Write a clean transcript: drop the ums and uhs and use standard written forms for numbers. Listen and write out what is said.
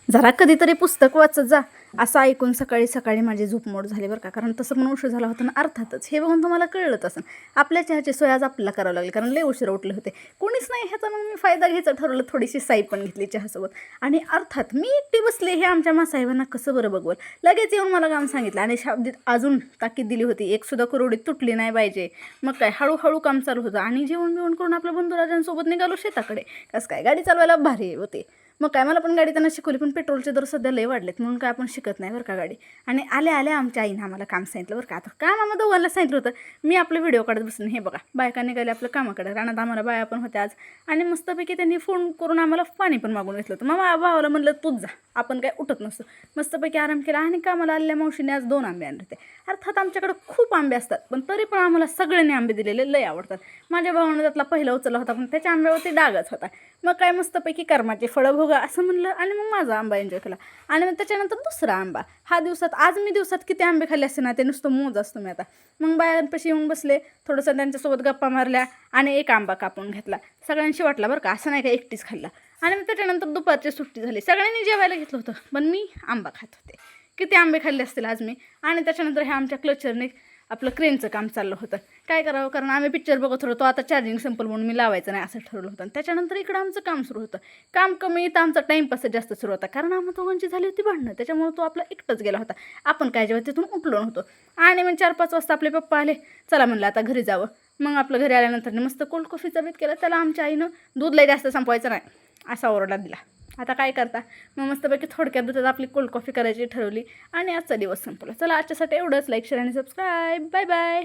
जरा कधीतरी पुस्तक वाचत जा असं ऐकून सकाळी सकाळी माझी झोपमोड झाली बरं का. कारण तसं पण उशीर झाला होता ना अर्थातच. हे बघून तुम्हाला कळलंच असं आपल्या चहाची सोय आज आपल्याला करावं लागली कारण लय उशीर उठले होते. कोणीच नाही ह्याचा मग मी फायदा घ्यायचा ठरवलं. थोडीशी साई पण घेतली चहासोबत आणि अर्थात मी एकटी बसले हे आमच्या मासाहेबांना कसं बरं बघवल. लगेच येऊन मला काम सांगितलं आणि शाब्दीत अजून ताकीद दिली होती. एक सुद्धा कुरवडी तुटली नाही पाहिजे. मग काय हळूहळू काम चालू होतं आणि जेवण बिवण करून आपल्या बंधुराजांसोबत निघालो शेताकडे. कसं काय गाडी चालवायला भारी होते. मग काय मला पण गाडी त्यांना शिकवली पण पेट्रोलचे दर सध्या लय वाढलेत म्हणून काय आपण शिकत नाही बरं का गाडी. आणि आल्या आल्या आमच्या आईनं आम्हाला काम सांगितलं बरं का. आता काम आम्हाला दोघांना सांगितलं होतं. मी आपलं व्हिडिओ काढत बसून हे बघा बायका निघाले आपलं कामाकडे. रानात आम्हाला बाया पण होत्या आज आणि मस्तपैकी त्यांनी फोन करून आम्हाला पाणी पण मागून घेतलं होतं. मग भावाला म्हणलं तूच जा आपण काय उठत नसतो. मस्तपैकी आराम केला आणि कामाला आलेल्या मावशीने आज 2 आंबे आणले होते. अर्थात आमच्याकडे खूप आंबे असतात पण तरी पण आम्हाला सगळ्यांनी आंबे दिलेले लय आवडतात. माझ्या भावानं त्यातला पहिला उचलला होता पण त्याच्या आंब्यावरती डागच होता. मग काय मस्तपैकी कर्माचे फळं भोगा असं म्हणलं आणि मग माझा आंबा एन्जॉय केला. आणि मग त्याच्यानंतर दुसरा आंबा हा दिवसात आज मी दिवसात किती आंबे खाल्ले असते ना ते नुसतं मोज असतो मी आता. मग बायांपाशी येऊन बसले थोडंसं त्यांच्यासोबत गप्पा मारल्या आणि एक आंबा कापून घेतला. सगळ्यांशी वाटला बरं का असं नाही का एकटीच खाल्ला. आणि मग त्याच्यानंतर दुपारची सुट्टी झाली. सगळ्यांनी जेवायला घेतलं होतं पण मी आंबा खात होते. किती आंबे खाल्ले असतील आज मी. आणि त्याच्यानंतर ह्या आमच्या क्लचरने आपलं क्रेनचं काम चाललं होतं. काय करावं कारण आम्ही पिक्चर बघत होतो. आता चार्जिंग संपल म्हणून मी लावायचं नाही असं ठरवलं होतं. आणि त्याच्यानंतर इकडं आमचं काम सुरू होतं. काम कमी तर आमचा टाईमपास जास्त सुरू होता कारण आम्हा दोघांची झाली होती भांडणं. त्याच्यामुळे तो आपला एकटाच गेला होता. आपण काय जेव्हा तिथून उठलो नव्हतो. आणि मग 4-5 वाजता आपले पप्पा आले. चला म्हणलं आता घरी जावं. मग आपलं घरी आल्यानंतर मस्त कोल्ड कॉफीचा बेत केला. त्याला आमच्या आईनं दूध लय जास्त संपवायचं नाही असा ओरडा दिला. आता काय करता मग मस्तपैकी थोडक्यात दुधात आपली कोल्ड कॉफी करायची ठरवली आणि आजचा दिवस संपला. चला आजच्यासाठी एवढंच. लाईक शेअर आणि सबस्क्राईब. Bye bye.